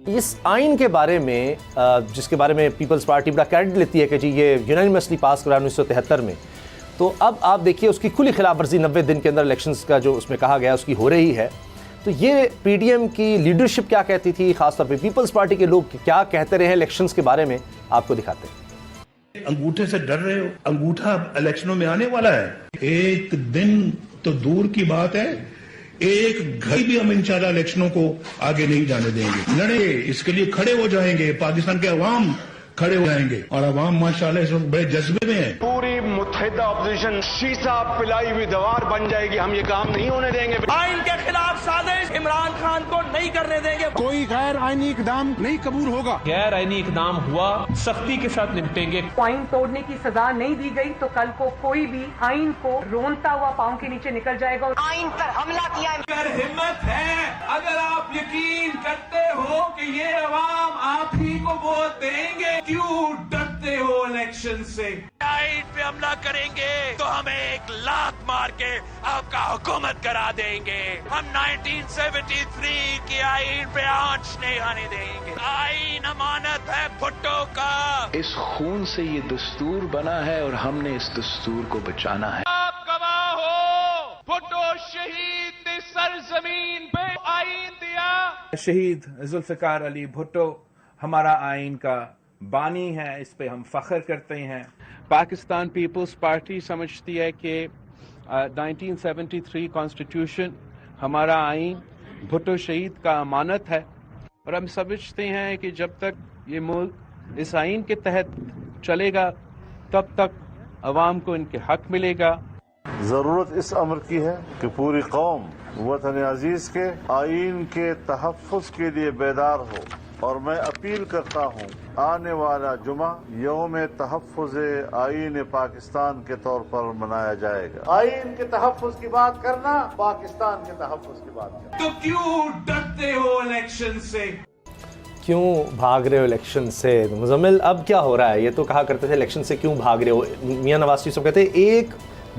اس آئین کے بارے میں جس کے بارے میں پیپلز پارٹی بڑا کریڈٹ لیتی ہے کہ جی یہ یونانیمسلی پاس کرا 1973 میں، تو اب آپ دیکھیے اس کی کھلی خلاف ورزی 90 دن کے اندر الیکشنز کا جو اس میں کہا گیا اس کی ہو رہی ہے. تو یہ پی ڈی ایم کی لیڈرشپ کیا کہتی تھی، خاص طور پہ پیپلز پارٹی کے لوگ کیا کہتے رہے الیکشنز کے بارے میں، آپ کو دکھاتے ہیں. انگوٹھے سے ڈر رہے ہو، انگوٹھا الیکشنوں میں آنے والا ہے. ایک دن تو دور کی بات ہے، ایک گھڑی بھی ہم انشاءاللہ الیکشنوں کو آگے نہیں جانے دیں گے. لڑے اس کے لیے کھڑے ہو جائیں گے، پاکستان کے عوام کھڑے ہو جائیں گے، اور عوام ماشاءاللہ اس وقت بڑے جذبے میں ہے. پوری متحدہ اپوزیشن شیشہ پلائی ہوئی دیوار بن جائے گی. ہم یہ کام نہیں ہونے دیں گے. آئین کے خلاف سازش عمران خان کو نہیں کرنے دیں گے. کوئی غیر آئینی اقدام نہیں قبول ہوگا. غیر آئینی اقدام ہوا سختی کے ساتھ نپٹیں گے. آئین توڑنے کی سزا نہیں دی گئی تو کل کو کوئی بھی آئین کو رونتا ہوا پاؤں کے نیچے نکل جائے گا. آئین پر حملہ کیا. اگر ہمت ہے، اگر آپ یقین کرتے ہو کہ یہ عوام آپ ہی کو ووٹ دیں گے، کیوں ڈرتے ہو الیکشن سے؟ آئین پہ حملہ کریں گے تو ہمیں ایک لات مار کے آپ کا حکومت کرا دیں گے. ہم 1973 کی آئین پہ آنچ نہیں آنے دیں گے. آئین امانت ہے بھٹو کا. اس خون سے یہ دستور بنا ہے اور ہم نے اس دستور کو بچانا ہے. آپ گواہ ہو، بھٹو شہید نے سرزمین پہ آئین دیا. شہید ذوالفقار علی بھٹو ہمارا آئین کا بانی ہے، اس پہ ہم فخر کرتے ہیں. پاکستان پیپلز پارٹی سمجھتی ہے کہ 1973 کانسٹیٹیوشن ہمارا آئین بھٹو شہید کا امانت ہے، اور ہم سمجھتے ہیں کہ جب تک یہ ملک اس آئین کے تحت چلے گا تب تک عوام کو ان کے حق ملے گا. ضرورت اس امر کی ہے کہ پوری قوم وطن عزیز کے آئین کے تحفظ کے لیے بیدار ہو، اور میں اپیل کرتا ہوں آنے والا جمعہ یوم تحفظ آئین پاکستان کے طور پر منایا جائے گا. آئین کے تحفظ کی بات کرنا، پاکستان کے تحفظ کی بات کرنا. تو کیوں ڈرتے ہو الیکشن سے؟ کیوں بھاگ رہے ہو الیکشن سے؟ مزمل اب کیا ہو رہا ہے؟ یہ تو کہا کرتے تھے الیکشن سے کیوں بھاگ رہے ہو. میاں نواز شریف صاحب کہتے ہیں ایک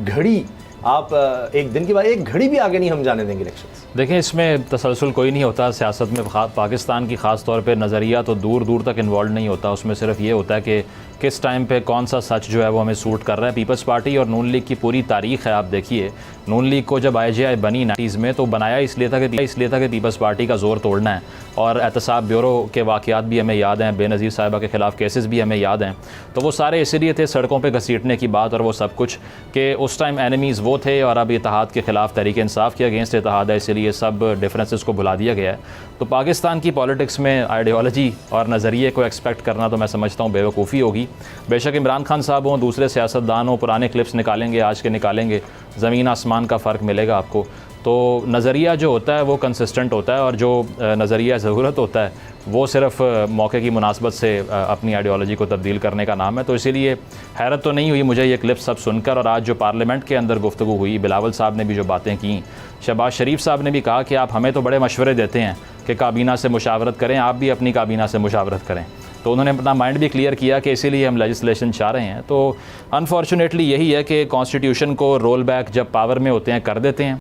گھڑی آپ ایک دن کے بعد ایک گھڑی بھی آگے نہیں ہم جانے دیں گے الیکشن. دیکھیں اس میں تسلسل کوئی نہیں ہوتا سیاست میں. پاکستان کی خاص طور پہ نظریہ تو دور دور تک انوالو نہیں ہوتا. اس میں صرف یہ ہوتا ہے کہ کس ٹائم پہ کون سا سچ جو ہے وہ ہمیں سوٹ کر رہا ہے. پیپلز پارٹی اور نون لیگ کی پوری تاریخ ہے. آپ دیکھیے نون لیگ کو جب آئی جے آئی بنی 90s میں تو بنایا اس لیے تھا کہ پیپلز پارٹی کا زور توڑنا ہے. اور احتساب بیورو کے واقعات بھی ہمیں یاد ہیں، بے نظیر صاحبہ کے خلاف کیسز بھی ہمیں یاد ہیں. تو وہ سارے اسی لیے تھے سڑکوں پہ گھسیٹنے کی بات اور وہ سب کچھ، کہ اس ٹائم اینیمیز وہ تھے اور اب اتحاد کے خلاف تحریک انصاف کے اگینسٹ اتحاد ہے، اسی لیے سب ڈفرینسز کو بھلا دیا گیا ہے. تو پاکستان کی پالیٹکس میں آئیڈیالوجی اور نظریے کو ایکسپیکٹ کرنا تو میں سمجھتا ہوں بے وقوفی ہوگی. بے شک عمران خان صاحب ہوں، دوسرے سیاستدان ہوں، پرانے کلپس نکالیں گے، آج کے نکالیں گے، زمین آسمان کا فرق ملے گا آپ کو. تو نظریہ جو ہوتا ہے وہ کنسسٹنٹ ہوتا ہے، اور جو نظریہ ضرورت ہوتا ہے وہ صرف موقع کی مناسبت سے اپنی آئیڈیالوجی کو تبدیل کرنے کا نام ہے. تو اسی لیے حیرت تو نہیں ہوئی مجھے یہ کلپ سب سن کر. اور آج جو پارلیمنٹ کے اندر گفتگو ہوئی، بلاول صاحب نے بھی جو باتیں کیں، شہباز شریف صاحب نے بھی کہا کہ آپ ہمیں تو بڑے مشورے دیتے ہیں کہ کابینہ سے مشاورت کریں، آپ بھی اپنی کابینہ سے مشاورت کریں. تو انہوں نے اپنا مائنڈ بھی کلیئر کیا کہ اسی لیے ہم لیجسلیشن چاہ رہے ہیں. تو انفارچونیٹلی یہی ہے کہ کانسٹیٹیوشن کو رول بیک جب پاور میں ہوتے ہیں کر دیتے ہیں.